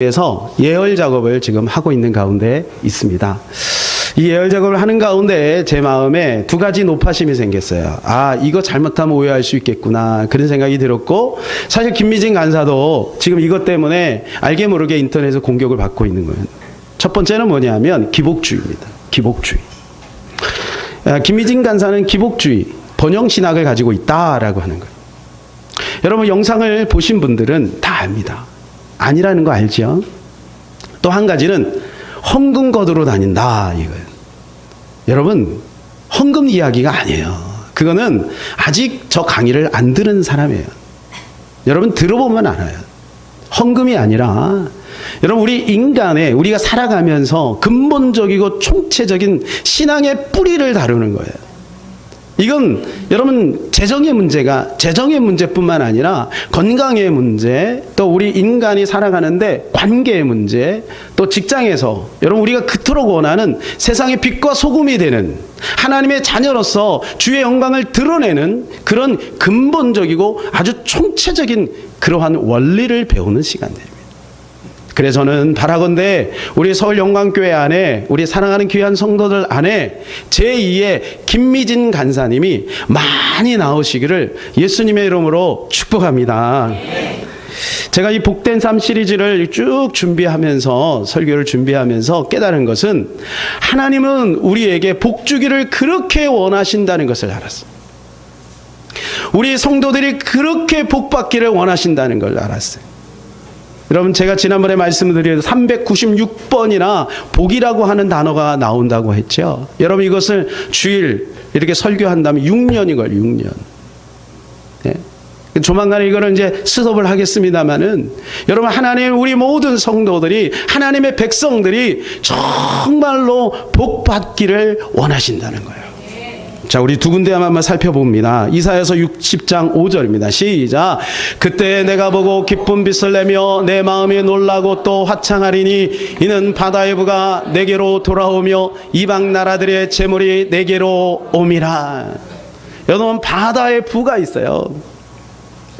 위해서 예열 작업을 지금 하고 있는 가운데 있습니다. 이 예열 작업을 하는 가운데 제 마음에 두 가지 노파심이 생겼어요. 아, 이거 잘못하면 오해할 수 있겠구나, 그런 생각이 들었고, 사실 김미진 간사도 지금 이것 때문에 알게 모르게 인터넷에서 공격을 받고 있는 거예요. 첫 번째는 뭐냐면 기복주의입니다. 기복주의. 김미진 간사는 기복주의, 번영신학을 가지고 있다라고 하는 거예요. 여러분, 영상을 보신 분들은 다 압니다. 아니라는 거 알죠? 또 한 가지는 헌금 거두러 다닌다, 이거예요. 여러분, 헌금 이야기가 아니에요. 그거는 아직 저 강의를 안 들은 사람이에요. 여러분, 들어보면 알아요. 헌금이 아니라, 여러분, 우리 인간의, 우리가 살아가면서 근본적이고 총체적인 신앙의 뿌리를 다루는 거예요. 이건 여러분, 재정의 문제뿐만 아니라 건강의 문제, 또 우리 인간이 살아가는데 관계의 문제, 또 직장에서 여러분, 우리가 그토록 원하는 세상의 빛과 소금이 되는 하나님의 자녀로서 주의 영광을 드러내는 그런 근본적이고 아주 총체적인 그러한 원리를 배우는 시간들입니다. 그래서 저는 바라건대 우리 서울영광교회 안에, 우리 사랑하는 귀한 성도들 안에 제2의 김미진 간사님이 많이 나오시기를 예수님의 이름으로 축복합니다. 제가 이 복된 삶 시리즈를 쭉 준비하면서, 설교를 준비하면서 깨달은 것은, 하나님은 우리에게 복 주기를 그렇게 원하신다는 것을 알았어요. 우리 성도들이 그렇게 복 받기를 원하신다는 걸 알았어요. 여러분, 제가 지난번에 말씀드린 396번이나 복이라고 하는 단어가 나온다고 했죠. 여러분, 이것을 주일 이렇게 설교한다면 6년이 걸려요. 6년. 네. 조만간에 이거를 이제 수업을 하겠습니다만은, 여러분, 하나님, 우리 모든 성도들이, 하나님의 백성들이 정말로 복 받기를 원하신다는 거예요. 자, 우리 두 군데 한번 살펴봅니다. 이사야서 60장 5절입니다. 시작. 그때 내가 보고 기쁜 빛을 내며 내 마음이 놀라고 또 화창하리니 이는 바다의 부가 내게로 돌아오며 이방 나라들의 재물이 내게로 옴이라. 여러분, 바다의 부가 있어요.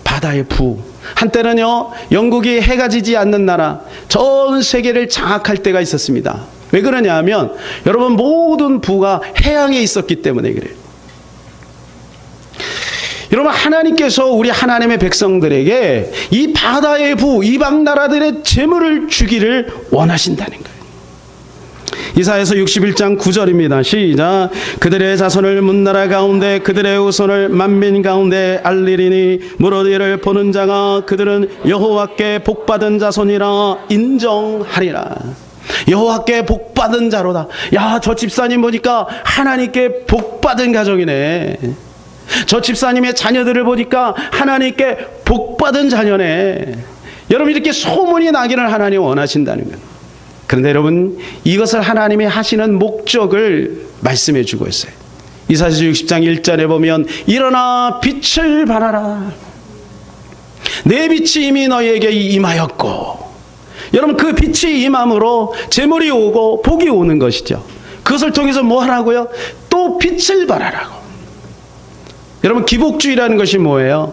바다의 부. 한때는요, 영국이 해가 지지 않는 나라, 전 세계를 장악할 때가 있었습니다. 왜 그러냐 하면, 여러분, 모든 부가 해양에 있었기 때문에 그래요. 여러분, 하나님께서 우리 하나님의 백성들에게 이 바다의 부, 이방 나라들의 재물을 주기를 원하신다는 거예요. 이사야서 61장 9절입니다. 시작. 그들의 자손을 문나라 가운데, 그들의 후손을 만민 가운데 알리리니 무릇이를 보는 자가 그들은 여호와께 복받은 자손이라 인정하리라. 여호와께 복받은 자로다. 야, 저 집사님 보니까 하나님께 복받은 가정이네. 저 집사님의 자녀들을 보니까 하나님께 복받은 자녀네. 여러분, 이렇게 소문이 나기를 하나님 원하신다는 거예요. 그런데 여러분, 이것을 하나님이 하시는 목적을 말씀해 주고 있어요. 이사야서 60장 1절에 보면, 일어나 빛을 발하라. 내 빛이 이미 너희에게 임하였고. 여러분, 그 빛이 임함으로 재물이 오고 복이 오는 것이죠. 그것을 통해서 뭐 하라고요? 또 빛을 발하라고. 여러분, 기복주의라는 것이 뭐예요?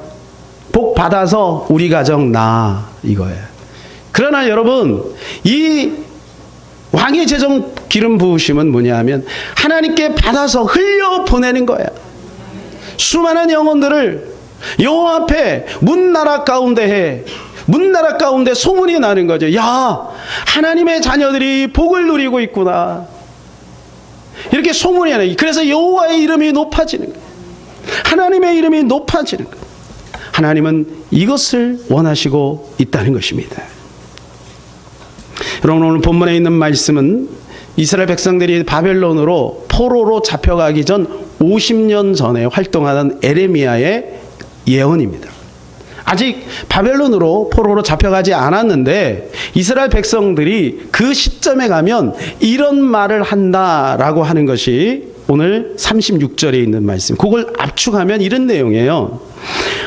복 받아서 우리 가정 나, 이거예요. 그러나 여러분, 이 왕의 재정 기름 부으심은 뭐냐 하면, 하나님께 받아서 흘려 보내는 거예요. 수많은 영혼들을 여호와 앞에 문나라 가운데 소문이 나는 거죠. 야, 하나님의 자녀들이 복을 누리고 있구나, 이렇게 소문이 나요. 그래서 여호와의 이름이 높아지는 거예요. 하나님의 이름이 높아지는 거예요. 하나님은 이것을 원하시고 있다는 것입니다. 여러분, 오늘 본문에 있는 말씀은 이스라엘 백성들이 바벨론으로 포로로 잡혀가기 전 50년 전에 활동하던 에레미야의 예언입니다. 아직 바벨론으로 포로로 잡혀가지 않았는데 이스라엘 백성들이 그 시점에 가면 이런 말을 한다라고 하는 것이 오늘 36절에 있는 말씀. 그걸 압축하면 이런 내용이에요.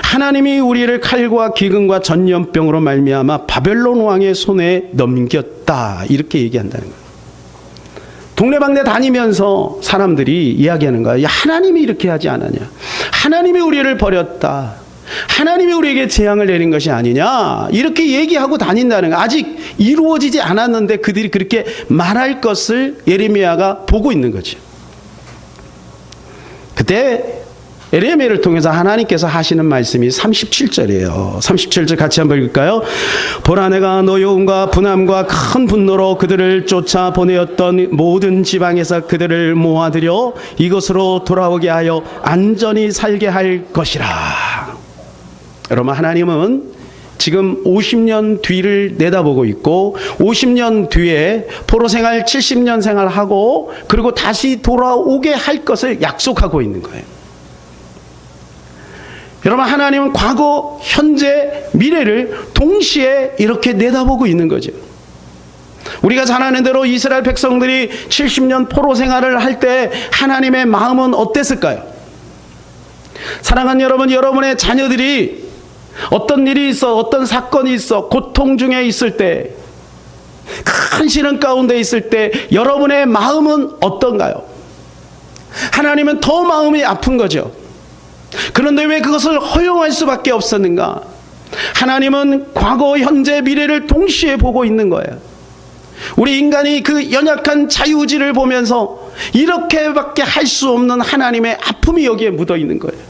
하나님이 우리를 칼과 기근과 전염병으로 말미암아 바벨론 왕의 손에 넘겼다, 이렇게 얘기한다는 거예요. 동네방네 다니면서 사람들이 이야기하는 거예요. 야, 하나님이 이렇게 하지 않았냐, 하나님이 우리를 버렸다, 하나님이 우리에게 재앙을 내린 것이 아니냐 이렇게 얘기하고 다닌다는 거. 아직 이루어지지 않았는데 그들이 그렇게 말할 것을 예레미야가 보고 있는 거죠. 그때 예레미야를 통해서 하나님께서 하시는 말씀이 37절이에요. 37절 같이 한번 읽을까요? 보라, 내가 노여움과 분함과 큰 분노로 그들을 쫓아 보내었던 모든 지방에서 그들을 모아들여 이곳으로 돌아오게 하여 안전히 살게 할 것이라. 여러분, 하나님은 지금 50년 뒤를 내다보고 있고 50년 뒤에 포로 생활 70년 생활하고 그리고 다시 돌아오게 할 것을 약속하고 있는 거예요. 여러분, 하나님은 과거, 현재, 미래를 동시에 이렇게 내다보고 있는 거죠. 우리가 잘 아는 대로 이스라엘 백성들이 70년 포로 생활을 할 때 하나님의 마음은 어땠을까요? 사랑하는 여러분, 여러분의 자녀들이 어떤 일이 있어, 어떤 사건이 있어, 고통 중에 있을 때, 큰 시련 가운데 있을 때 여러분의 마음은 어떤가요? 하나님은 더 마음이 아픈 거죠. 그런데 왜 그것을 허용할 수밖에 없었는가? 하나님은 과거, 현재, 미래를 동시에 보고 있는 거예요. 우리 인간이 그 연약한 자유의지를 보면서 이렇게밖에 할 수 없는 하나님의 아픔이 여기에 묻어 있는 거예요.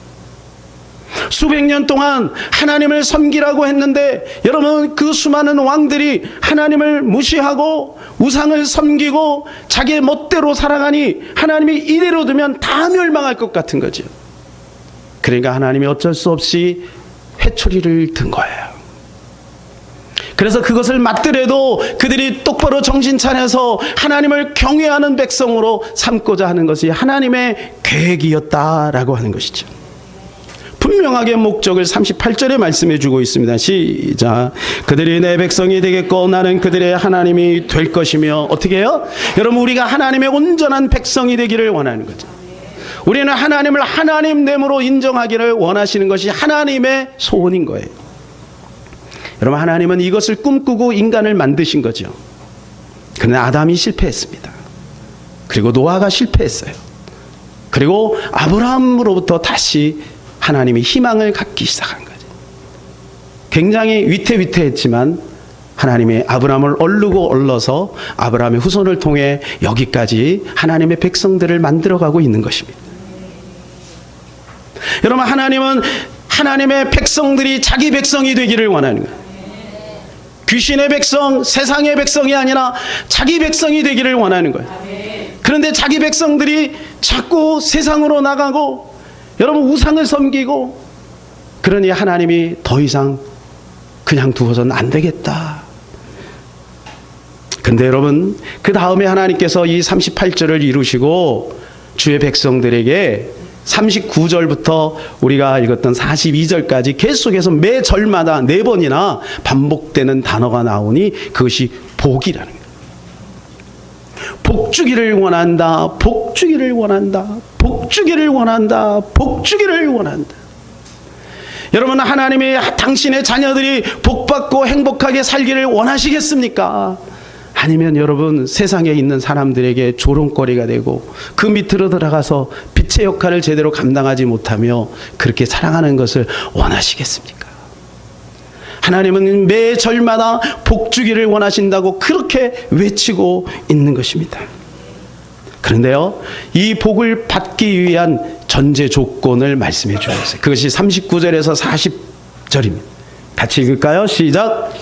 수백 년 동안 하나님을 섬기라고 했는데 여러분, 그 수많은 왕들이 하나님을 무시하고 우상을 섬기고 자기의 멋대로 살아가니 하나님이 이대로 두면 다 멸망할 것 같은 거죠. 그러니까 하나님이 어쩔 수 없이 회초리를 든 거예요. 그래서 그것을 맞더라도 그들이 똑바로 정신 차려서 하나님을 경외하는 백성으로 삼고자 하는 것이 하나님의 계획이었다라고 하는 것이죠. 분명하게 목적을 38절에 말씀해 주고 있습니다. 시작. 그들이 내 백성이 되겠고 나는 그들의 하나님이 될 것이며. 어떻게 해요? 여러분, 우리가 하나님의 온전한 백성이 되기를 원하는 거죠. 우리는 하나님을 하나님됨으로 인정하기를 원하시는 것이 하나님의 소원인 거예요. 여러분, 하나님은 이것을 꿈꾸고 인간을 만드신 거죠. 그러나 아담이 실패했습니다. 그리고 노아가 실패했어요. 그리고 아브라함으로부터 다시 하나님이 희망을 갖기 시작한 거죠. 굉장히 위태위태했지만 하나님이 아브라함을 얼르고 얼러서 아브라함의 후손을 통해 여기까지 하나님의 백성들을 만들어가고 있는 것입니다. 여러분, 하나님은 하나님의 백성들이 자기 백성이 되기를 원하는 거예요. 귀신의 백성, 세상의 백성이 아니라 자기 백성이 되기를 원하는 거예요. 그런데 자기 백성들이 자꾸 세상으로 나가고 여러분 우상을 섬기고, 그러니 하나님이 더 이상 그냥 두어서는 안 되겠다. 근데 여러분, 그 다음에 하나님께서 이 38절을 이루시고 주의 백성들에게 39절부터 우리가 읽었던 42절까지 계속해서 매 절마다 4번이나 반복되는 단어가 나오니 그것이 복이라는 거예요. 복 주기를 원한다. 복 주기를 원한다. 복 주기를 원한다. 복 주기를 원한다. 여러분, 하나님이 당신의 자녀들이 복받고 행복하게 살기를 원하시겠습니까? 아니면 여러분, 세상에 있는 사람들에게 조롱거리가 되고 그 밑으로 들어가서 빛의 역할을 제대로 감당하지 못하며 그렇게 살아가는 것을 원하시겠습니까? 하나님은 매 절마다 복 주기를 원하신다고 그렇게 외치고 있는 것입니다. 그런데요, 이 복을 받기 위한 전제 조건을 말씀해 주셨어요. 그것이 39절에서 40절입니다. 같이 읽을까요? 시작.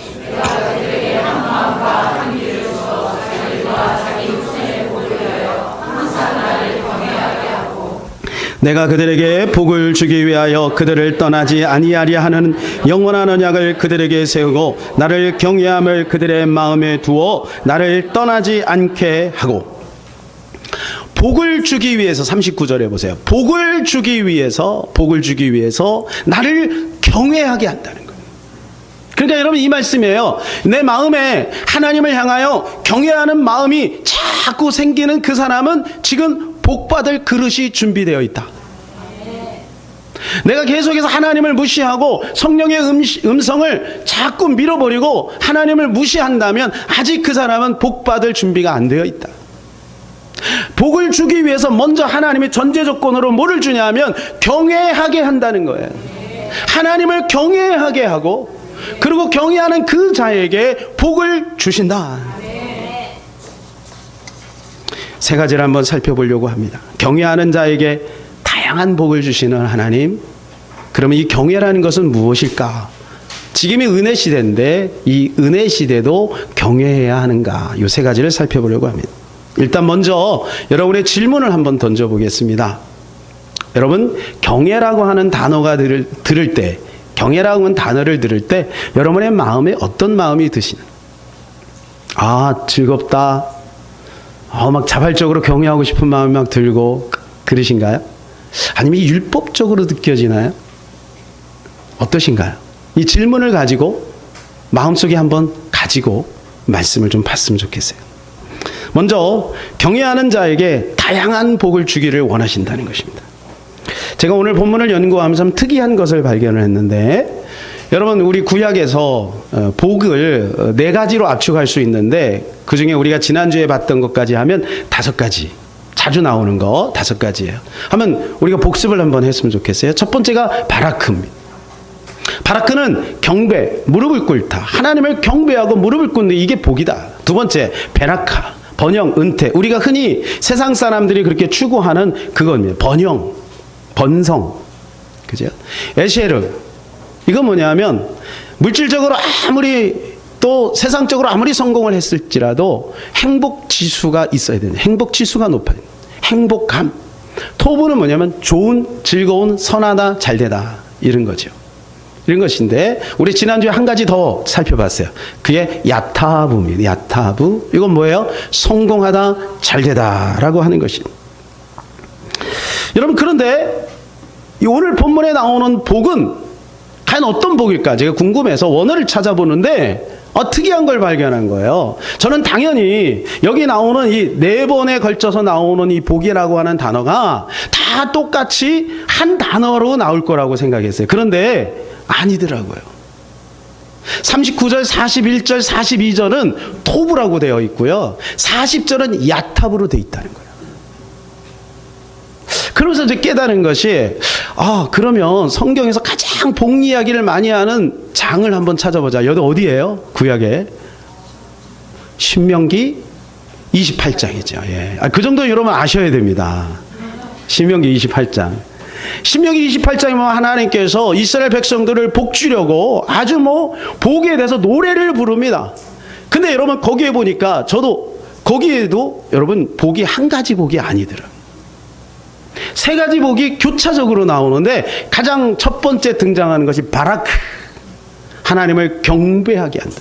내가 그들에게 복을 주기 위하여 그들을 떠나지 아니하려 하는 영원한 언약을 그들에게 세우고 나를 경외함을 그들의 마음에 두어 나를 떠나지 않게 하고. 복을 주기 위해서 39절에 보세요. 복을 주기 위해서 나를 경외하게 한다는 거예요. 그러니까 여러분, 이 말씀이에요. 내 마음에 하나님을 향하여 경외하는 마음이 자꾸 생기는 그 사람은 지금 복받을 그릇이 준비되어 있다. 내가 계속해서 하나님을 무시하고 성령의 음성을 자꾸 밀어버리고 하나님을 무시한다면 아직 그 사람은 복받을 준비가 안 되어 있다. 복을 주기 위해서 먼저 하나님이 전제 조건으로 뭐를 주냐면 경외하게 한다는 거예요. 하나님을 경외하게 하고 그리고 경외하는 그 자에게 복을 주신다. 세 가지를 한번 살펴보려고 합니다. 경외하는 자에게 다양한 복을 주시는 하나님. 그러면 이 경외라는 것은 무엇일까? 지금이 은혜 시대인데 이 은혜 시대도 경외해야 하는가? 이 세 가지를 살펴보려고 합니다. 일단 먼저 여러분의 질문을 한번 던져보겠습니다. 여러분, 경외라고 하는 단어가 들을 때, 경외라고 하는 단어를 들을 때 여러분의 마음에 어떤 마음이 드시는? 즐겁다. 막 자발적으로 경외하고 싶은 마음이 막 들고 그러신가요? 아니면 율법적으로 느껴지나요? 어떠신가요? 이 질문을 가지고 마음속에 한번 가지고 말씀을 좀 봤으면 좋겠어요. 먼저 경외하는 자에게 다양한 복을 주기를 원하신다는 것입니다. 제가 오늘 본문을 연구하면서 참 특이한 것을 발견을 했는데, 여러분, 우리 구약에서 복을 네 가지로 압축할 수 있는데 그 중에 우리가 지난주에 봤던 것까지 하면 5가지, 자주 나오는 거 5가지예요. 한번 우리가 복습을 한번 했으면 좋겠어요. 첫 번째가 바라크입니다. 바라크는 경배, 무릎을 꿇다. 하나님을 경배하고 무릎을 꿇는 이게 복이다. 두 번째, 베라카, 번영, 은퇴. 우리가 흔히 세상 사람들이 그렇게 추구하는 그겁니다. 번영, 번성. 그죠? 에셰르. 이건 뭐냐면 물질적으로 아무리 또 세상적으로 아무리 성공을 했을지라도 행복 지수가 있어야 되는, 행복 지수가 높아야 되는, 행복감. 토부는 뭐냐면 좋은, 즐거운, 선하다, 잘되다. 이런 거죠. 이런 것인데 우리 지난주에 한 가지 더 살펴봤어요. 그게 야타부입니다. 야타부. 이건 뭐예요? 성공하다, 잘되다 라고 하는 것입니다. 여러분, 그런데 이 오늘 본문에 나오는 복은 과연 어떤 복일까? 제가 궁금해서 원어를 찾아보는데 특이한 걸 발견한 거예요. 저는 당연히 여기 나오는 이 4번에 걸쳐서 나오는 이 복이라고 하는 단어가 다 똑같이 한 단어로 나올 거라고 생각했어요. 그런데 아니더라고요. 39절, 41절, 42절은 토부라고 되어 있고요. 40절은 야탑으로 되어 있다는 거예요. 그러면서 이제 깨달은 것이, 그러면 성경에서 가장 복 이야기를 많이 하는 장을 한번 찾아보자. 여기 어디예요? 구약에. 신명기 28장이죠. 예. 그 정도 여러분 아셔야 됩니다. 신명기 28장. 신명기 28장에 하나님께서 이스라엘 백성들을 복 주려고 아주 복에 대해서 노래를 부릅니다. 근데 여러분 거기에 보니까 저도 거기에도 여러분 복이 한 가지 복이 아니더라고요. 3가지 복이 교차적으로 나오는데 가장 첫 번째 등장하는 것이 바라크. 하나님을 경배하게 한다.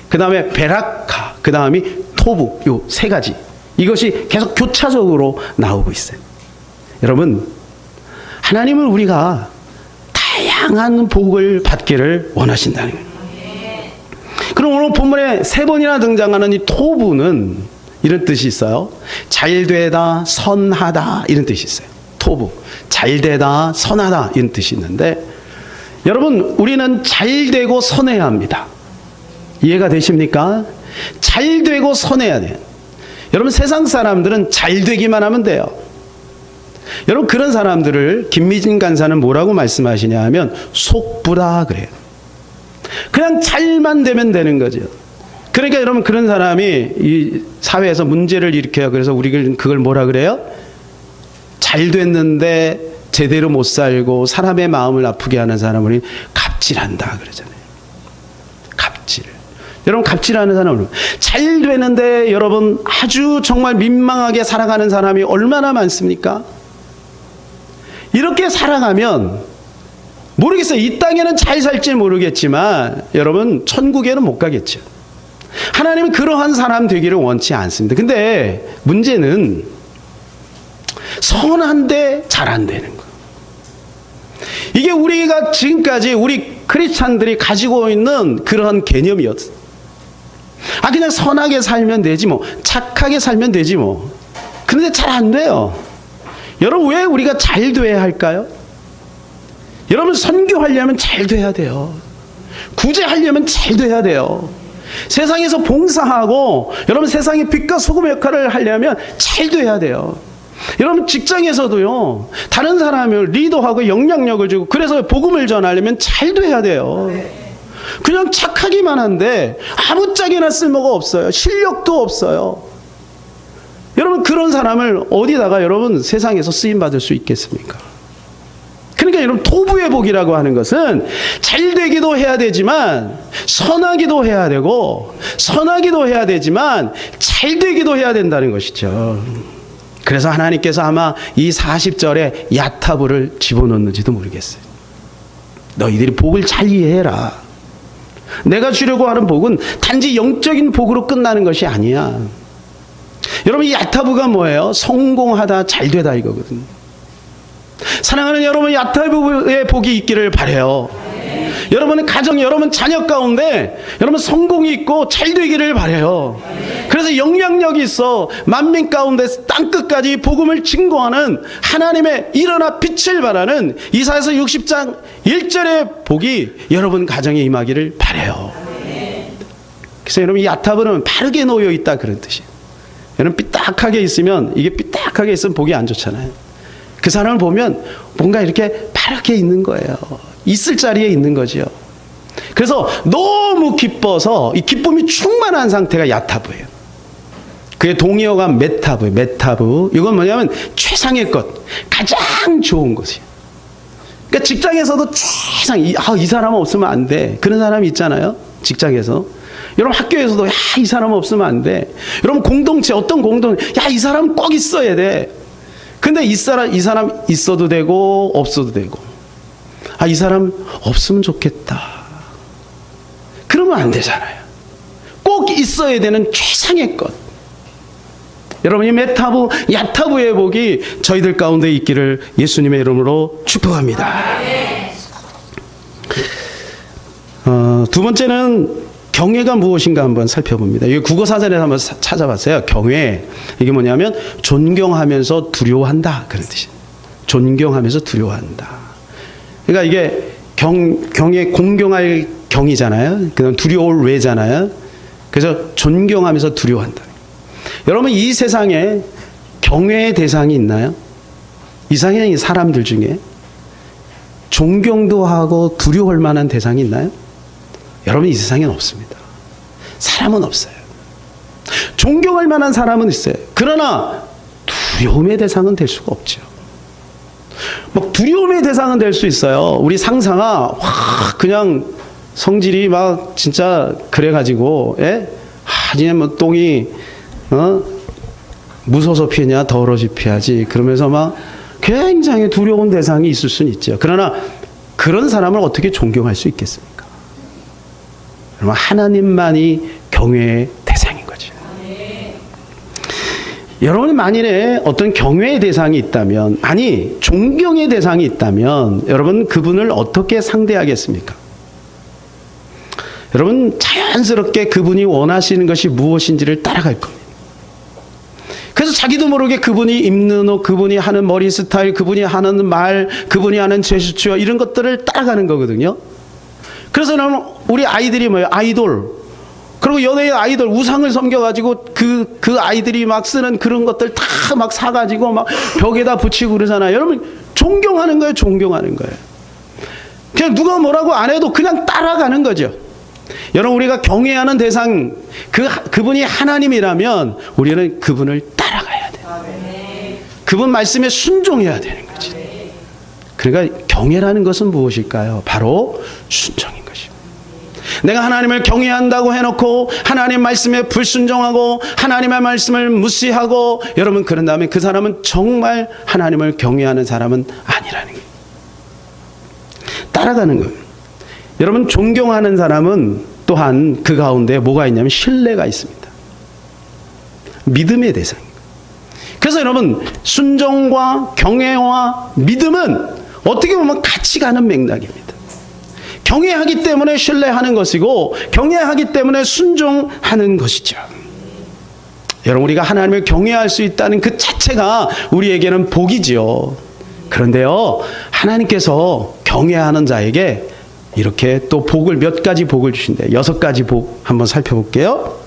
그 다음에 베라카. 그 다음이 토부. 요 3가지. 이것이 계속 교차적으로 나오고 있어요. 여러분, 하나님은 우리가 다양한 복을 받기를 원하신다는 거예요. 그럼 오늘 본문에 3번이나 등장하는 이 토부는 이런 뜻이 있어요. 잘되다, 선하다 이런 뜻이 있어요. 토부. 잘되다, 선하다 이런 뜻이 있는데, 여러분, 우리는 잘되고 선해야 합니다. 이해가 되십니까? 잘되고 선해야 돼요. 여러분, 세상 사람들은 잘되기만 하면 돼요. 여러분, 그런 사람들을 김미진 간사는 뭐라고 말씀하시냐 하면 속부다 그래요. 그냥 잘만 되면 되는 거죠. 그러니까 여러분, 그런 사람이 이 사회에서 문제를 일으켜요. 그래서 우리가 그걸 뭐라 그래요? 잘 됐는데 제대로 못 살고 사람의 마음을 아프게 하는 사람을 갑질한다 그러잖아요. 갑질. 여러분, 갑질하는 사람은 잘 되는데 여러분 아주 정말 민망하게 살아가는 사람이 얼마나 많습니까? 이렇게 살아가면 모르겠어요. 이 땅에는 잘 살지 모르겠지만 여러분 천국에는 못 가겠죠. 하나님은 그러한 사람 되기를 원치 않습니다. 근데 문제는 선한데 잘 안 되는 거예요. 이게 우리가 지금까지 우리 크리스찬들이 가지고 있는 그러한 개념이었어요. 그냥 선하게 살면 되지 뭐, 착하게 살면 되지 뭐. 그런데 잘 안 돼요. 여러분, 왜 우리가 잘 돼야 할까요? 여러분, 선교하려면 잘 돼야 돼요. 구제하려면 잘 돼야 돼요. 세상에서 봉사하고 여러분 세상의 빛과 소금 역할을 하려면 잘 돼야 돼요. 여러분 직장에서도요, 다른 사람을 리더하고 영향력을 주고, 그래서 복음을 전하려면 잘 돼야 돼요. 그냥 착하기만 한데 아무짝에나 쓸모가 없어요. 실력도 없어요. 여러분 그런 사람을 어디다가 여러분 세상에서 쓰임 받을 수 있겠습니까? 그러니까 여러분 토부의 복이라고 하는 것은 잘 되기도 해야 되지만 선하기도 해야 되고, 선하기도 해야 되지만 잘 되기도 해야 된다는 것이죠. 그래서 하나님께서 아마 이 40절에 야타부를 집어넣는지도 모르겠어요. 너희들이 복을 잘 이해해라. 내가 주려고 하는 복은 단지 영적인 복으로 끝나는 것이 아니야. 여러분 이 야타부가 뭐예요? 성공하다, 잘 되다 이거거든요. 사랑하는 여러분, 야타부의 복이 있기를 바라요. 여러분의 가정, 여러분 자녀 가운데 여러분 성공이 있고 잘 되기를 바라요. 그래서 영향력이 있어 만민 가운데 땅끝까지 복음을 증거하는 하나님의 일어나 빛을 발하는 이사야서 60장 1절의 복이 여러분 가정에 임하기를 바라요. 그래서 여러분 이 야타부는 바르게 놓여 있다 그런 뜻이에요. 여러분 삐딱하게 있으면, 이게 삐딱하게 있으면 복이 안 좋잖아요. 그 사람을 보면 뭔가 이렇게 바르게 있는 거예요. 있을 자리에 있는 거죠. 그래서 너무 기뻐서 이 기쁨이 충만한 상태가 야타부예요. 그의 동의어가 메타부예요. 메타부. 이건 뭐냐면 최상의 것, 가장 좋은 것이에요. 그러니까 직장에서도 이 사람 없으면 안 돼. 그런 사람이 있잖아요. 직장에서. 여러분 학교에서도 이 사람 없으면 안 돼. 여러분 공동체, 어떤 공동체, 이 사람 꼭 있어야 돼. 근데 이 사람 있어도 되고 없어도 되고, 이 사람 없으면 좋겠다. 그러면 안 되잖아요. 꼭 있어야 되는 최상의 것. 여러분이 메타부, 야타부의 복이 저희들 가운데 있기를 예수님의 이름으로 축복합니다. 두 번째는 경외가 무엇인가 한번 살펴봅니다. 이게 국어사전에 한번 찾아봤어요. 경외. 이게 뭐냐면 존경하면서 두려워한다. 그런 뜻이에요. 존경하면서 두려워한다. 그러니까 이게 경외, 공경할 경이잖아요. 그다음 두려울 외잖아요. 그래서 존경하면서 두려워한다. 여러분 이 세상에 경외의 대상이 있나요? 이 세상에 사람들 중에 존경도 하고 두려워할 만한 대상이 있나요? 여러분 이 세상에는 없습니다. 사람은 없어요. 존경할 만한 사람은 있어요. 그러나 두려움의 대상은 될 수가 없죠. 막 두려움의 대상은 될 수 있어요. 우리 상사가 그냥 성질이 막 진짜 그래가지고, 그냥 뭐 똥이 무서워서 피하냐 더러워서 피하지, 그러면서 막 굉장히 두려운 대상이 있을 수는 있죠. 그러나 그런 사람을 어떻게 존경할 수 있겠습니까? 여러분 하나님만이 경외의 대상인 거죠. 여러분이 만일에 어떤 경외의 대상이 있다면, 아니 존경의 대상이 있다면 여러분 그분을 어떻게 상대하겠습니까? 여러분 자연스럽게 그분이 원하시는 것이 무엇인지를 따라갈 겁니다. 그래서 자기도 모르게 그분이 입는 옷, 그분이 하는 머리 스타일, 그분이 하는 말, 그분이 하는 제스처, 이런 것들을 따라가는 거거든요. 그래서 우리 아이들이 뭐예요? 아이돌. 그리고 연예인 아이돌, 우상을 섬겨가지고 그 아이들이 막 쓰는 그런 것들 다 막 사가지고 막 벽에다 붙이고 그러잖아요. 여러분 존경하는 거예요. 존경하는 거예요. 그냥 누가 뭐라고 안 해도 그냥 따라가는 거죠. 여러분 우리가 경외하는 대상, 그분이 하나님이라면 우리는 그분을 따라가야 돼요. 그분 말씀에 순종해야 되는 거지. 그러니까 경외라는 것은 무엇일까요? 바로 순종인 것입니다. 내가 하나님을 경외한다고 해놓고 하나님 말씀에 불순종하고 하나님의 말씀을 무시하고, 여러분 그런다면 그 사람은 정말 하나님을 경외하는 사람은 아니라는 거예요. 따라가는 거예요. 여러분 존경하는 사람은 또한 그 가운데 뭐가 있냐면 신뢰가 있습니다. 믿음의 대상입니다. 그래서 여러분 순종과 경외와 믿음은 어떻게 보면 같이 가는 맥락입니다. 경외하기 때문에 신뢰하는 것이고 경외하기 때문에 순종하는 것이죠. 여러분 우리가 하나님을 경외할 수 있다는 그 자체가 우리에게는 복이지요. 그런데요 하나님께서 경외하는 자에게 이렇게 또 복을, 몇 가지 복을 주신대요. 6가지 복 한번 살펴볼게요.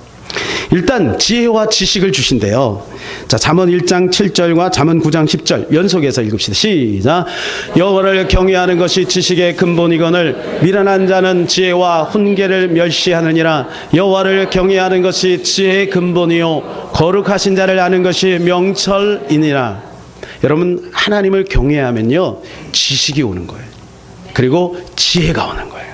일단 지혜와 지식을 주신대요. 자, 잠언 1장 7절과 잠언 9장 10절 연속해서 읽읍시다. 시작. 여호와를 경외하는 것이 지식의 근본이거늘 미련한 자는 지혜와 훈계를 멸시하느니라. 여호와를 경외하는 것이 지혜의 근본이요 거룩하신 자를 아는 것이 명철이니라. 여러분, 하나님을 경외하면요 지식이 오는 거예요. 그리고 지혜가 오는 거예요.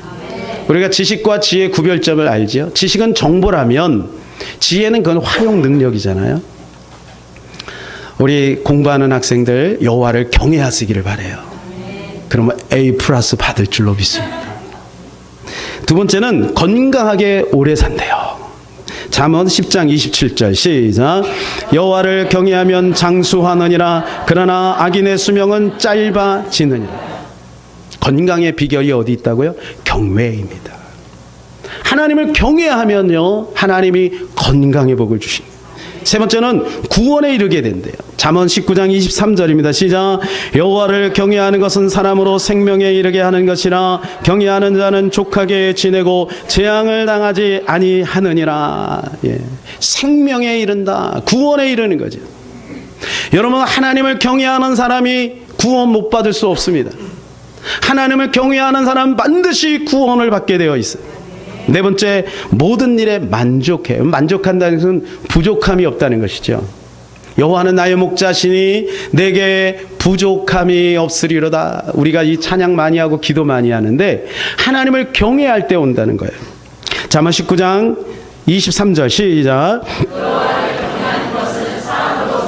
우리가 지식과 지혜의 구별점을 알죠. 지식은 정보라면 지혜는 그건 활용 능력이잖아요. 우리 공부하는 학생들 여호와를 경외하시기를 바라요. 그러면 A+ 받을 줄로 믿습니다. 두 번째는 건강하게 오래 산대요. 잠언 10장 27절 시작. 여호와를 경외하면 장수하느니라. 그러나 악인의 수명은 짧아지느니라. 건강의 비결이 어디 있다고요? 경외입니다. 하나님을 경외하면요 하나님이 건강의 복을 주십니다. 세 번째는 구원에 이르게 된대요. 잠언 19장 23절입니다. 시작. 여호와를 경외하는 것은 사람으로 생명에 이르게 하는 것이라. 경외하는 자는 족하게 지내고 재앙을 당하지 아니하느니라. 예. 생명에 이른다. 구원에 이르는 거죠. 여러분, 하나님을 경외하는 사람이 구원 못 받을 수 없습니다. 하나님을 경외하는 사람은 반드시 구원을 받게 되어 있어요. 네 번째, 모든 일에 만족해요. 만족한다는 것은 부족함이 없다는 것이죠. 여호와는 나의 목자시니 내게 부족함이 없으리로다. 우리가 이 찬양 많이 하고 기도 많이 하는데 하나님을 경외할 때 온다는 거예요. 잠언 19장 23절 시작.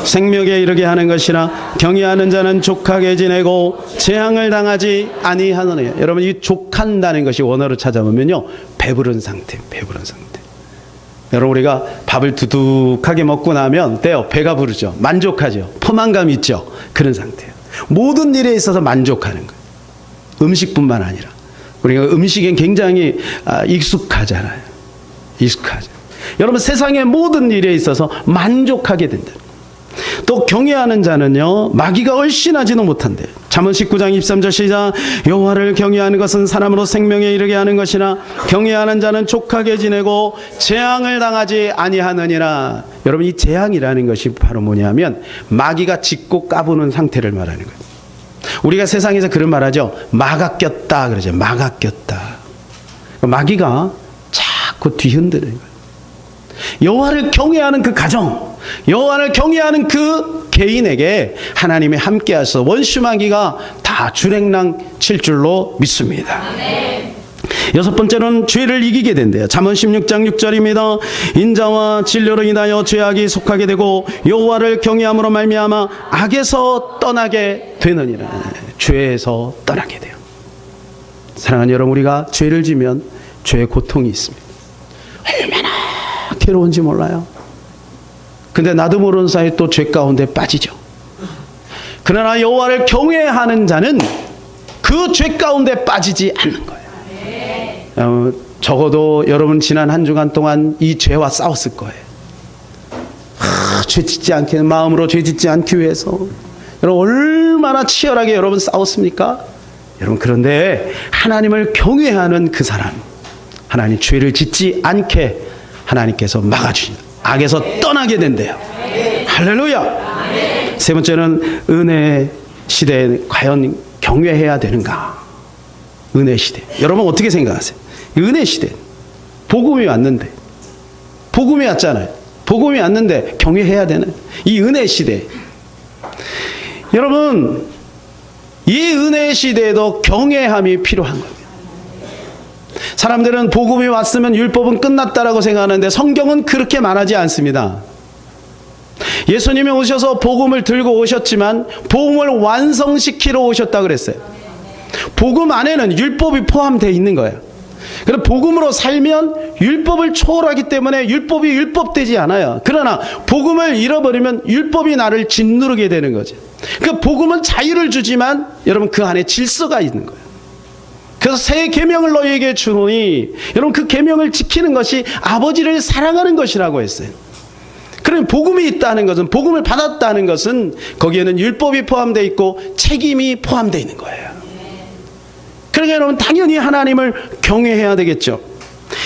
생명에 이르게 하는 것이라. 경외하는 자는 족하게 지내고 재앙을 당하지 아니하느니라. 여러분, 이 족한다는 것이 원어로 찾아보면요 배부른 상태, 배부른 상태. 여러분, 우리가 밥을 두둑하게 먹고 나면 때요 배가 부르죠. 만족하죠. 포만감 있죠. 그런 상태예요. 모든 일에 있어서 만족하는 거예요. 음식뿐만 아니라 우리가 음식엔 굉장히 익숙하잖아요. 익숙하죠. 여러분, 세상의 모든 일에 있어서 만족하게 된다. 또 경외하는 자는요 마귀가 얼씬하지도 못한대요. 잠언 19장 23절 시작. 여호와를 경외하는 것은 사람으로 생명에 이르게 하는 것이나 경외하는 자는 족하게 지내고 재앙을 당하지 아니하느니라. 여러분, 이 재앙이라는 것이 바로 뭐냐면 마귀가 짖고 까부는 상태를 말하는 거예요. 우리가 세상에서 그런 말 하죠. 마가 꼈다 그러죠. 마가 꼈다. 마귀가 자꾸 뒤흔드는 거예요. 여호와를 경외하는 그 가정, 여호와를 경외하는 그 개인에게 하나님이 함께하셔서 원수마귀가 다 주랭랑 칠 줄로 믿습니다. 여섯 번째는 죄를 이기게 된대요. 잠언 16장 6절입니다. 인자와 진료로 인하여 죄악이 속하게 되고 여호와를 경외함으로 말미암아 악에서 떠나게 되느니라. 죄에서 떠나게 돼요. 사랑하는 여러분, 우리가 죄를 지면 죄의 고통이 있습니다. 얼마나 괴로운지 몰라요. 근데 나도 모르는 사이에 또 죄 가운데 빠지죠. 그러나 여호와를 경외하는 자는 그 죄 가운데 빠지지 않는 거예요. 적어도 여러분 지난 한 주간 동안 이 죄와 싸웠을 거예요. 죄 짓지 않게, 마음으로 죄 짓지 않기 위해서 여러분 얼마나 치열하게 여러분 싸웠습니까? 여러분, 그런데 하나님을 경외하는 그 사람, 하나님 죄를 짓지 않게 하나님께서 막아주신다. 악에서 떠나게 된대요. 할렐루야. 세 번째는 은혜 시대에 과연 경외해야 되는가? 은혜 시대. 여러분 어떻게 생각하세요? 은혜 시대. 복음이 왔는데, 복음이 왔잖아요. 복음이 왔는데 경외해야 되는 이 은혜 시대. 여러분, 이 은혜 시대에도 경외함이 필요한 겁니다. 사람들은 복음이 왔으면 율법은 끝났다라고 생각하는데 성경은 그렇게 말하지 않습니다. 예수님이 오셔서 복음을 들고 오셨지만 복음을 완성시키러 오셨다 그랬어요. 복음 안에는 율법이 포함되어 있는 거예요. 그래서 복음으로 살면 율법을 초월하기 때문에 율법이 율법되지 않아요. 그러나 복음을 잃어버리면 율법이 나를 짓누르게 되는 거죠. 그 복음은 자유를 주지만 여러분 그 안에 질서가 있는 거예요. 그래서 새 계명을 너희에게 주노니, 여러분 그 계명을 지키는 것이 아버지를 사랑하는 것이라고 했어요. 그러면 복음이 있다는 것은, 복음을 받았다는 것은 거기에는 율법이 포함되어 있고 책임이 포함되어 있는 거예요. 그러니까 여러분 당연히 하나님을 경외해야 되겠죠.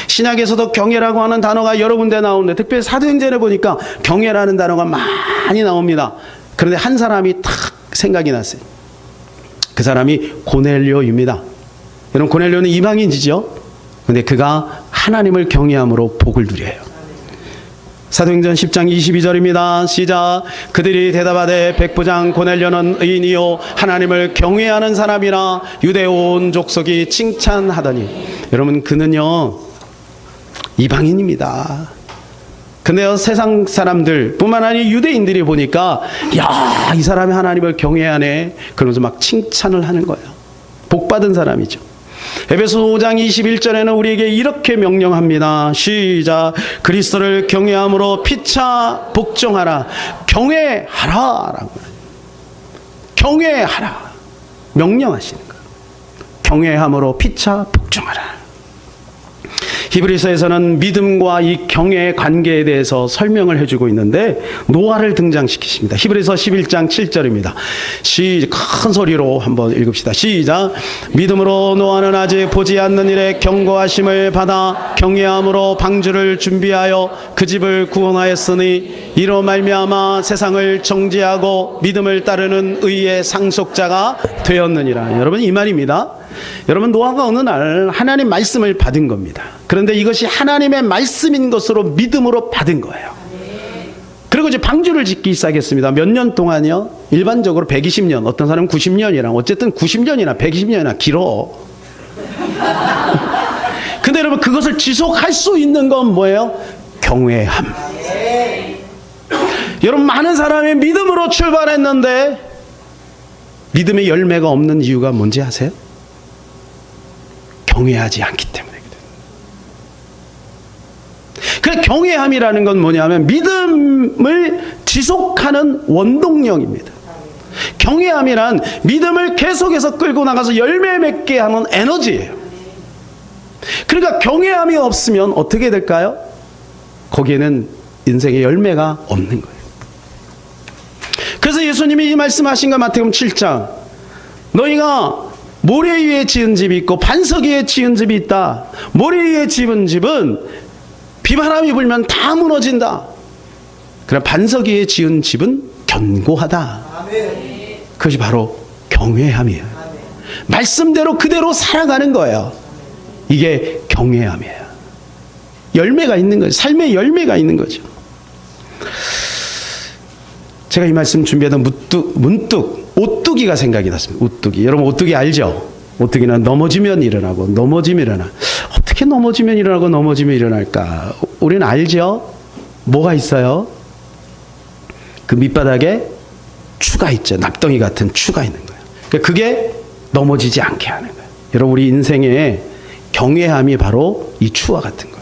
신약에서도 경외라고 하는 단어가 여러 군데 나오는데 특별히 사도행전에 보니까 경외라는 단어가 많이 나옵니다. 그런데 한 사람이 탁 생각이 났어요. 그 사람이 고넬료입니다. 여러분, 고넬료는 이방인이죠. 그런데 그가 하나님을 경외함으로 복을 누려요. 사도행전 10장 22절입니다. 시작. 그들이 대답하되 백부장 고넬료는 의인이요 하나님을 경외하는 사람이라 유대 온 족속이 칭찬하더니. 여러분, 그는요 이방인입니다. 근데요 세상 사람들 뿐만 아니라 유대인들이 보니까 야, 이 사람이 하나님을 경외하네 그러면서 막 칭찬을 하는 거예요. 복받은 사람이죠. 에베소 5장 21절에는 우리에게 이렇게 명령합니다. 시작. 그리스도를 경외함으로 피차 복종하라. 경외하라. 경외하라. 명령하시는 거예요. 경외함으로 피차 복종하라. 히브리서에서는 믿음과 이 경외의 관계에 대해서 설명을 해주고 있는데 노아를 등장시키십니다. 히브리서 11장 7절입니다. 큰 소리로 한번 읽읍시다. 시작. 믿음으로 노아는 아직 보지 않는 일에 경고하심을 받아 경외함으로 방주를 준비하여 그 집을 구원하였으니 이로 말미암아 세상을 정죄하고 믿음을 따르는 의의 상속자가 되었느니라. 여러분, 이 말입니다. 여러분, 노아가 어느 날 하나님 말씀을 받은 겁니다. 그런데 이것이 하나님의 말씀인 것으로 믿음으로 받은 거예요. 그리고 이제 방주를 짓기 시작했습니다. 몇 년 동안요? 일반적으로 120년, 어떤 사람은 90년이랑 어쨌든 90년이나 120년이나 길어. 근데 여러분, 그것을 지속할 수 있는 건 뭐예요? 경외함. 여러분, 많은 사람이 믿음으로 출발했는데 믿음의 열매가 없는 이유가 뭔지 아세요? 경외하지 않기 때문에. 그 경외함이라는 건 뭐냐면 믿음을 지속하는 원동력입니다. 경외함이란 믿음을 계속해서 끌고 나가서 열매 맺게 하는 에너지예요. 그러니까 경외함이 없으면 어떻게 될까요? 거기에는 인생의 열매가 없는 거예요. 그래서 예수님이 이 말씀하신 거 마태복음 7장, 너희가 모래 위에 지은 집이 있고 반석 위에 지은 집이 있다. 모래 위에 지은 집은 비바람이 불면 다 무너진다. 그러나 반석 위에 지은 집은 견고하다. 그것이 바로 경외함이에요. 말씀대로 그대로 살아가는 거예요. 이게 경외함이에요. 열매가 있는 거예요. 삶의 열매가 있는 거죠. 제가 이 말씀 준비하다 문득 오뚜기가 생각이 났습니다. 오뚜기. 여러분, 오뚜기 알죠? 오뚜기는 넘어지면 일어나고 넘어지면 일어나. 어떻게 넘어지면 일어나고 넘어지면 일어날까? 우리는 알죠? 뭐가 있어요? 그 밑바닥에 추가 있죠. 납덩이 같은 추가 있는 거예요. 그러니까 그게 넘어지지 않게 하는 거예요. 여러분, 우리 인생에 경외함이 바로 이 추와 같은 거예요.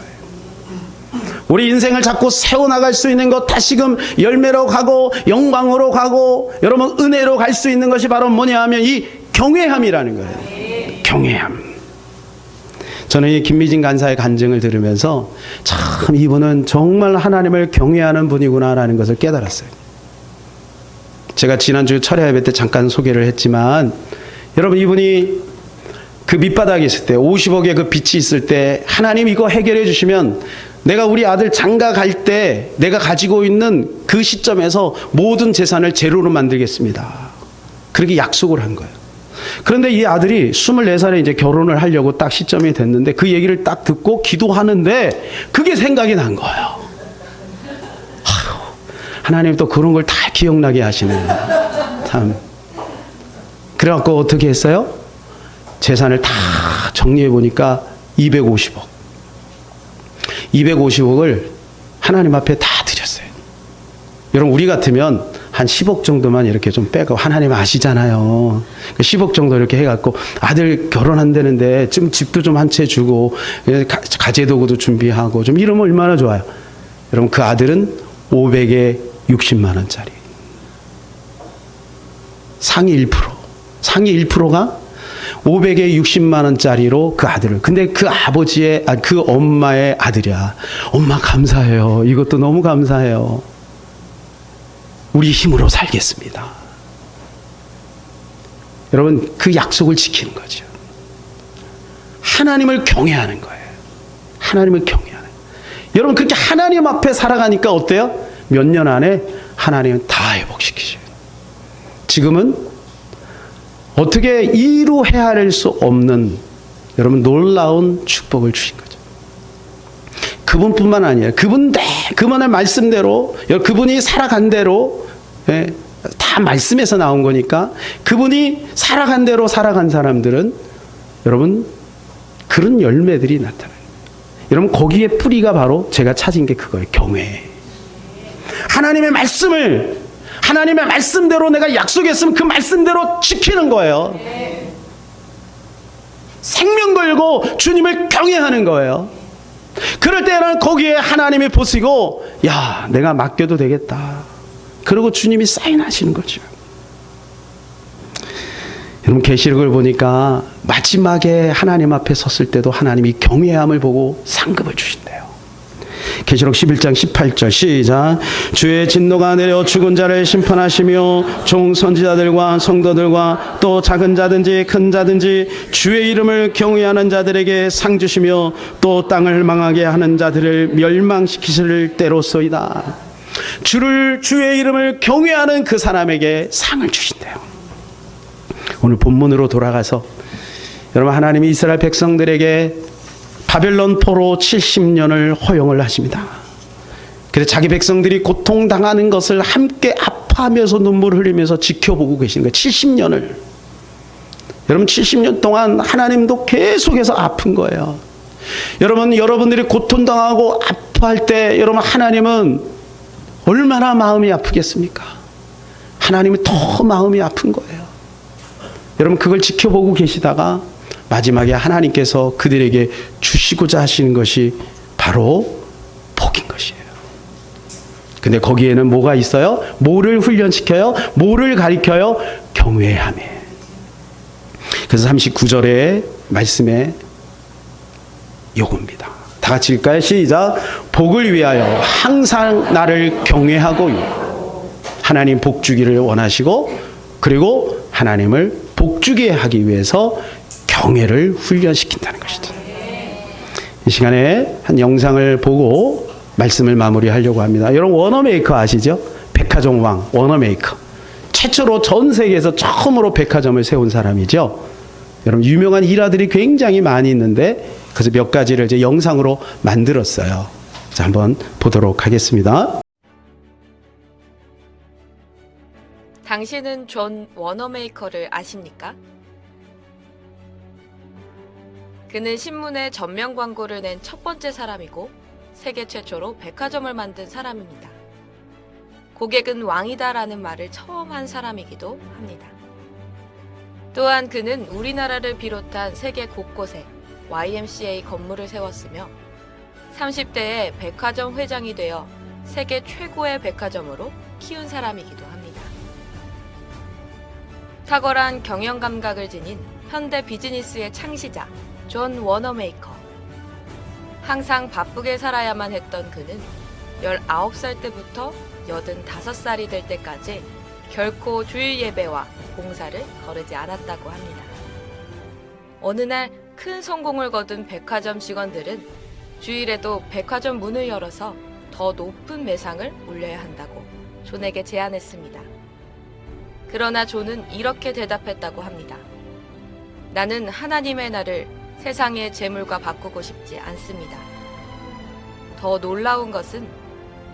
우리 인생을 자꾸 세워나갈 수 있는 것, 다시금 열매로 가고 영광으로 가고 여러분 은혜로 갈 수 있는 것이 바로 뭐냐 하면 이 경외함이라는 거예요. 경외함. 저는 이 김미진 간사의 간증을 들으면서 참 이분은 정말 하나님을 경외하는 분이구나라는 것을 깨달았어요. 제가 지난주 철야 예배 때 잠깐 소개를 했지만 여러분, 이분이 그 밑바닥에 있을 때 50억의 그 빚이 있을 때 하나님 이거 해결해 주시면 내가 우리 아들 장가 갈 때 내가 가지고 있는 그 시점에서 모든 재산을 제로로 만들겠습니다. 그렇게 약속을 한 거예요. 그런데 이 아들이 24살에 이제 결혼을 하려고 딱 시점이 됐는데 그 얘기를 딱 듣고 기도하는데 그게 생각이 난 거예요. 하나님 또 그런 걸 다 기억나게 하시네. 참. 그래갖고 어떻게 했어요? 재산을 다 정리해 보니까 250억. 250억을 하나님 앞에 다 드렸어요. 여러분, 우리 같으면 한 10억 정도만 이렇게 좀 빼고, 하나님 아시잖아요. 10억 정도 이렇게 해갖고 아들 결혼한다는데 좀 집도 좀 한 채 주고 가재도구도 준비하고 좀 이러면 얼마나 좋아요. 여러분, 그 아들은 500에 60만 원짜리. 상위 1%. 상위 1%가 500에 60만 원짜리로 그 아들을. 근데 그 그 엄마의 아들이야. 엄마 감사해요. 이것도 너무 감사해요. 우리 힘으로 살겠습니다. 여러분, 그 약속을 지키는 거죠. 하나님을 경외하는 거예요. 하나님을 경외하는. 여러분 그렇게 하나님 앞에 살아가니까 어때요? 몇 년 안에 하나님은 다 회복시키셔요. 지금은 어떻게 이루 헤아릴 수 없는 여러분 놀라운 축복을 주신 거죠. 그분뿐만 아니에요. 그분의 말씀대로, 그분이 살아간 대로, 다 말씀에서 나온 거니까 그분이 살아간 대로 살아간 사람들은 여러분 그런 열매들이 나타나요. 여러분 거기에 뿌리가 바로 제가 찾은 게 그거예요. 경외. 하나님의 말씀대로 내가 약속했으면 그 말씀대로 지키는 거예요. 생명 걸고 주님을 경외하는 거예요. 그럴 때는 거기에 하나님이 보시고 야, 내가 맡겨도 되겠다. 그리고 주님이 사인하시는 거죠. 여러분 계시록을 보니까 마지막에 하나님 앞에 섰을 때도 하나님이 경외함을 보고 상급을 주신대요. 계시록 11장 18절 시작. 주의 진노가 내려 죽은 자를 심판하시며 종 선지자들과 성도들과 또 작은 자든지 큰 자든지 주의 이름을 경외하는 자들에게 상 주시며 또 땅을 망하게 하는 자들을 멸망시키실 때로소이다. 주의 이름을 경외하는 그 사람에게 상을 주신대요. 오늘 본문으로 돌아가서 여러분 하나님이 이스라엘 백성들에게 바벨론 포로 70년을 허용을 하십니다. 그래서 자기 백성들이 고통당하는 것을 함께 아파하면서 눈물을 흘리면서 지켜보고 계시는 거예요. 70년을. 여러분 70년 동안 하나님도 계속해서 아픈 거예요. 여러분들이 고통당하고 아파할 때 여러분 하나님은 얼마나 마음이 아프겠습니까? 하나님은 더 마음이 아픈 거예요. 여러분 그걸 지켜보고 계시다가 마지막에 하나님께서 그들에게 주시고자 하시는 것이 바로 복인 것이에요. 근데 거기에는 뭐가 있어요? 뭐를 훈련시켜요? 뭐를 가리켜요? 경외함에. 그래서 39절의 말씀에 요겁니다. 다 같이 읽을까요? 시작. 복을 위하여 항상 나를 경외하고 하나님 복 주기를 원하시고 그리고 하나님을 복 주게 하기 위해서 경외를 훈련시킨다는 것이죠. 이 시간에 한 영상을 보고 말씀을 마무리하려고 합니다. 여러분 워너메이커 아시죠? 백화점 왕 워너메이커. 최초로 전 세계에서 처음으로 백화점을 세운 사람이죠. 여러분 유명한 일화들이 굉장히 많이 있는데 그래서 몇 가지를 이제 영상으로 만들었어요. 자, 한번 보도록 하겠습니다. 당신은 존 워너메이커를 아십니까? 그는 신문에 전면 광고를 낸 첫 번째 사람이고 세계 최초로 백화점을 만든 사람입니다. 고객은 왕이다라는 말을 처음 한 사람이기도 합니다. 또한 그는 우리나라를 비롯한 세계 곳곳에 YMCA 건물을 세웠으며 30대에 백화점 회장이 되어 세계 최고의 백화점으로 키운 사람이기도 합니다. 탁월한 경영 감각을 지닌 현대 비즈니스의 창시자 존 워너메이커. 항상 바쁘게 살아야만 했던 그는 19살 때부터 85살이 될 때까지 결코 주일 예배와 봉사를 거르지 않았다고 합니다. 어느 날 큰 성공을 거둔 백화점 직원들은 주일에도 백화점 문을 열어서 더 높은 매상을 올려야 한다고 존에게 제안했습니다. 그러나 존은 이렇게 대답했다고 합니다. 나는 하나님의 날을 세상의 재물과 바꾸고 싶지 않습니다. 더 놀라운 것은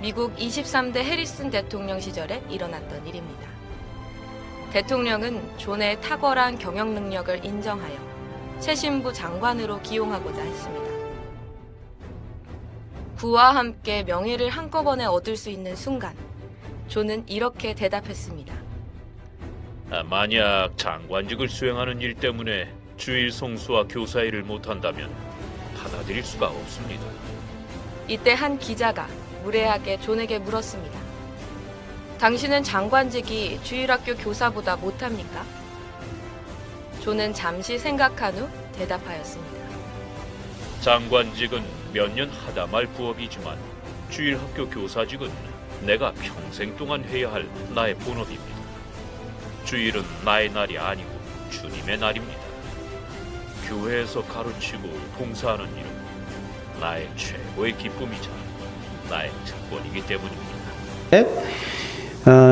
미국 23대 해리슨 대통령 시절에 일어났던 일입니다. 대통령은 존의 탁월한 경영 능력을 인정하여 최신부 장관으로 기용하고자 했습니다. 부와 함께 명예를 한꺼번에 얻을 수 있는 순간, 존은 이렇게 대답했습니다. 만약 장관직을 수행하는 일 때문에 주일 성수와 교사 일을 못한다면 받아들일 수가 없습니다. 이때 한 기자가 무례하게 존에게 물었습니다. 당신은 장관직이 주일학교 교사보다 못합니까? 존은 잠시 생각한 후 대답하였습니다. 장관직은 몇 년 하다 말 부업이지만 주일학교 교사직은 내가 평생 동안 해야 할 나의 본업입니다. 주일은 나의 날이 아니고 주님의 날입니다. 교회에서 가르치고 봉사하는 일은 나의 최고의 기쁨이자 나의 특권이기 때문입니다.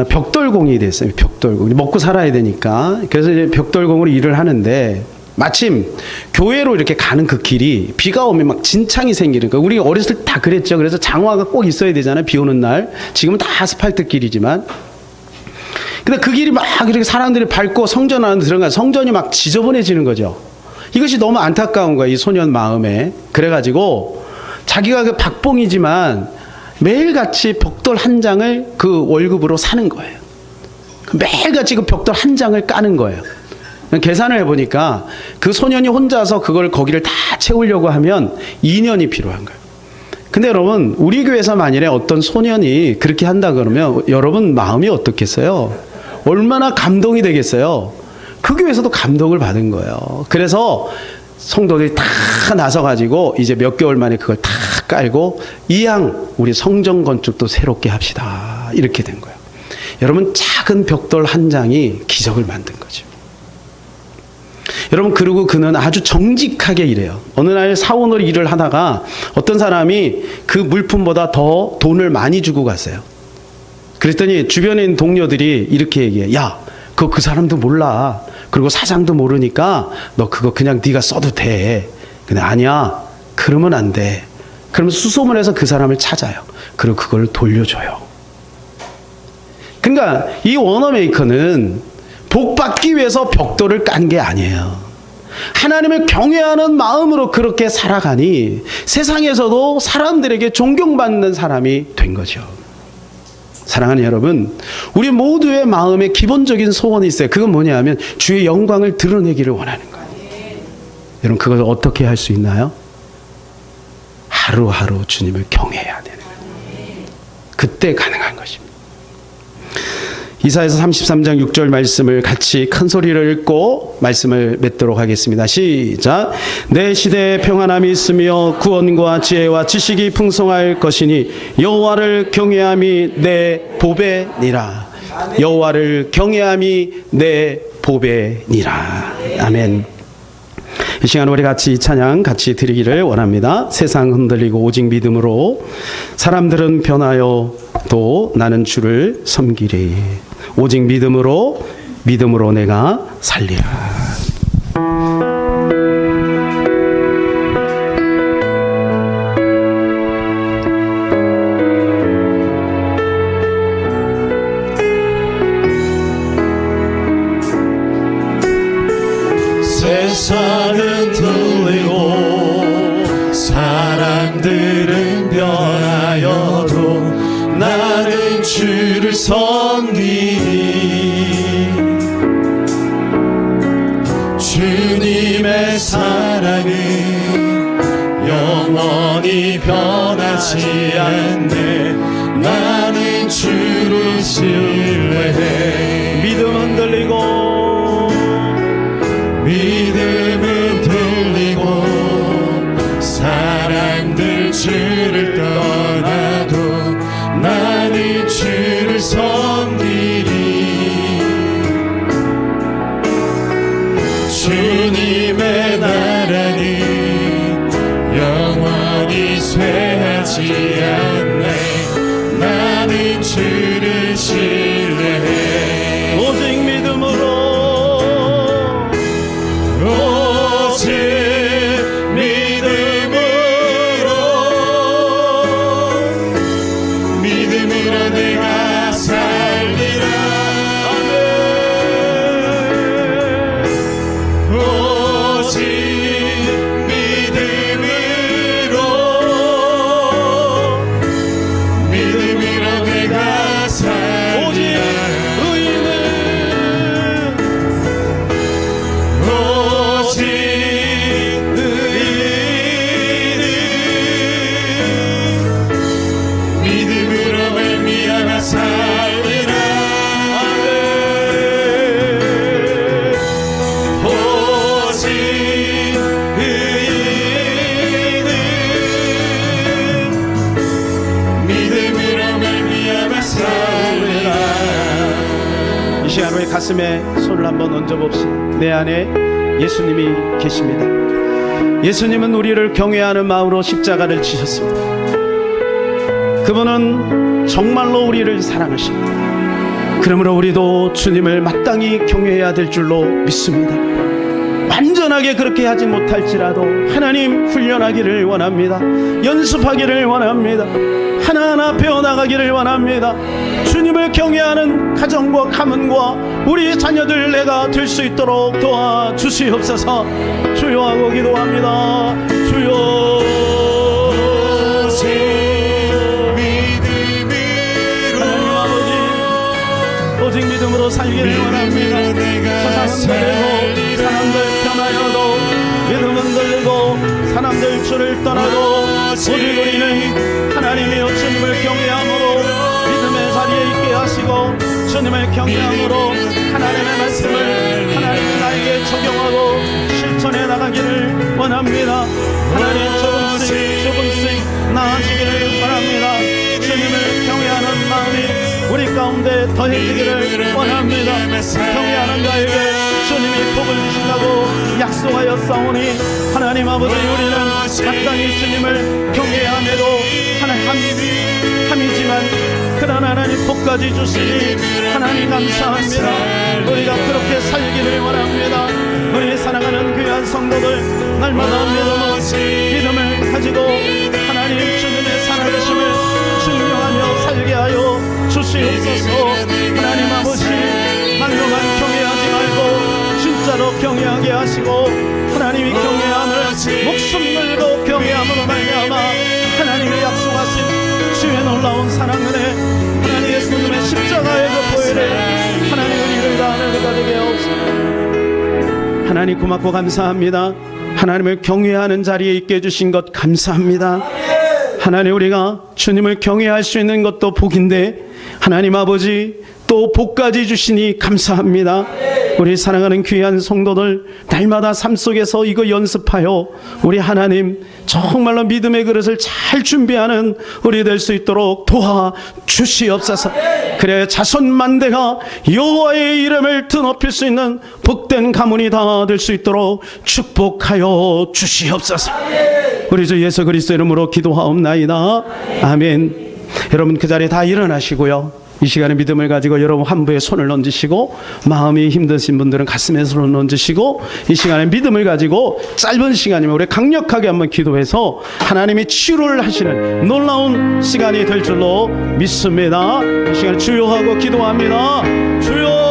벽돌공이 됐어요. 벽돌공. 먹고 살아야 되니까. 그래서 이제 벽돌공으로 일을 하는데 마침 교회로 이렇게 가는 그 길이 비가 오면 막 진창이 생기는 거예요. 우리 어렸을 때 다 그랬죠. 그래서 장화가 꼭 있어야 되잖아요. 비 오는 날. 지금은 다 아스팔트 길이지만. 근데 그 길이 막 이렇게 사람들이 밟고 성전 안에 들어가 성전이 막 지저분해지는 거죠. 이것이 너무 안타까운 거예요. 이 소년 마음에. 그래가지고 자기가 그 박봉이지만 매일같이 벽돌 한 장을 그 월급으로 사는 거예요. 매일같이 그 벽돌 한 장을 까는 거예요. 계산을 해보니까 그 소년이 혼자서 그걸 거기를 다 채우려고 하면 2년이 필요한 거예요. 근데 여러분, 우리 교회에서 만일에 어떤 소년이 그렇게 한다 그러면 여러분 마음이 어떻겠어요? 얼마나 감동이 되겠어요? 그 교회에서도 감동을 받은 거예요. 그래서 성도들이 다 나서가지고 이제 몇 개월 만에 그걸 다 깔고 이왕 우리 성전 건축도 새롭게 합시다. 이렇게 된 거예요. 여러분, 작은 벽돌 한 장이 기적을 만든 거죠. 여러분, 그리고 그는 아주 정직하게 일해요. 어느 날 사원으로 일을 하다가 어떤 사람이 그 물품보다 더 돈을 많이 주고 갔어요. 그랬더니 주변에 있는 동료들이 이렇게 얘기해. 야, 그거 그 사람도 몰라. 그리고 사장도 모르니까 너 그거 그냥 네가 써도 돼. 근데 아니야. 그러면 안 돼. 그러면 수소문해서 그 사람을 찾아요. 그리고 그걸 돌려줘요. 그러니까 이 워너메이커는 복 받기 위해서 벽돌을 깐 게 아니에요. 하나님을 경외하는 마음으로 그렇게 살아가니 세상에서도 사람들에게 존경받는 사람이 된 거죠. 사랑하는 여러분, 우리 모두의 마음에 기본적인 소원이 있어요. 그건 뭐냐면 주의 영광을 드러내기를 원하는 거예요. 여러분, 그것을 어떻게 할 수 있나요? 하루하루 주님을 경외해야 되는 거예요. 그때 가능한 것입니다. 이사야서 33장 6절 말씀을 같이 큰 소리를 읽고 말씀을 맺도록 하겠습니다. 시작. 내 시대에 평안함이 있으며 구원과 지혜와 지식이 풍성할 것이니 여호와를 경외함이 내 보배니라. 여호와를 경외함이 내 보배니라. 아멘. 이 시간 우리 같이 찬양 같이 드리기를 원합니다. 세상 흔들리고 오직 믿음으로 사람들은 변하여 또 나는 주를 섬기리. 오직 믿음으로 내가 살리라. 세상은 틀리고 사람들은 변하여도 나는 주를 섬기니 주님의 사랑은 영원히 변하지 않네. 나는 주를 신뢰해. 믿음은 들리고 믿음은 들리고 사람들 주를 떠나도 나는 주를 섬기리. 주님의 나라는 영원히 쇠하지 않네. 나는 주를 신뢰해. 오직 믿음으로 내가 살리라. 오직 믿음으로 내가 살리라. 오직 의인은 믿음으로 말미암아 살리라. 오직 의인은 믿음으로 말미암아 살리라. 이 시간 우리 가슴에 손을 한번 얹어봅시다. 내 안에 예수님이 계십니다. 예수님은 우리를 경외하는 마음으로 십자가를 지셨습니다. 그분은 정말로 우리를 사랑하십니다. 그러므로 우리도 주님을 마땅히 경외해야 될 줄로 믿습니다. 완전하게 그렇게 하지 못할지라도 하나님 훈련하기를 원합니다. 연습하기를 원합니다. 하나하나 배워나가기를 원합니다. 주님을 경외하는 가정과 가문과 우리 자녀들 내가 될 수 있도록 도와주시옵소서. 주여 하고 기도합니다. 주여. 오직 믿음으로 살기를 원합니다. 세상은 들고 사람들 변하여도 믿음은 들고 사람들 주를 떠나도 오직 우리는 하나님이여 주님을 경외함으로 믿음의 자리에 있게 하시고 주님을 경외함으로 하나님의 말씀을 하나님 나에게 적용하고 실천해 나가기를 원합니다. 하나님 조금씩 나아지기를 원합니다. 주님을 경외하는 마음이 우리 가운데 더해지기를 원합니다. 경외하는 자에게 주님이 복을 주신다고 약속하였사오니 하나님 아버지 우리는 마땅히 주님을 경외함에도 함이지만 그러나 하나님 복까지 주시니 하나님 감사합니다. 우리가 그렇게 살기를 원합니다. 우리 사랑하는 귀한 성도들 날마다 믿음을 가지고 하나님 주님의 살아계심을 증명하며 살게 하여 주시옵소서. 하나님 아버지 말로만 경외하지 말고 진짜로 경외하게 하시고 하나님이 경외함을 목숨 걸고 경외함으로 말미암아 하나님의 약속하신 주의 놀라운 사랑 은혜 하나님 예수님의 십자가의 그 보혈에 하나님 우리를 다 내가 되게 하옵소서. 하나님 고맙고 감사합니다. 하나님을 경외하는 자리에 있게 해주신 것 감사합니다. 하나님 우리가 주님을 경외할 수 있는 것도 복인데 하나님 아버지 또 복까지 주시니 감사합니다. 우리 사랑하는 귀한 성도들 날마다 삶 속에서 이거 연습하여 우리 하나님 정말로 믿음의 그릇을 잘 준비하는 우리 될 수 있도록 도와주시옵소서. 그래 자손만대가 여호와의 이름을 드높일 수 있는 복된 가문이 다 될 수 있도록 축복하여 주시옵소서. 우리 주 예수 그리스도 이름으로 기도하옵나이다. 아멘. 여러분 그 자리에 다 일어나시고요. 이 시간에 믿음을 가지고 여러분 환부에 손을 얹으시고 마음이 힘드신 분들은 가슴에 손을 얹으시고 이 시간에 믿음을 가지고 짧은 시간이면 우리 강력하게 한번 기도해서 하나님이 치유를 하시는 놀라운 시간이 될 줄로 믿습니다. 이 시간에 주여 하고 기도합니다. 주여.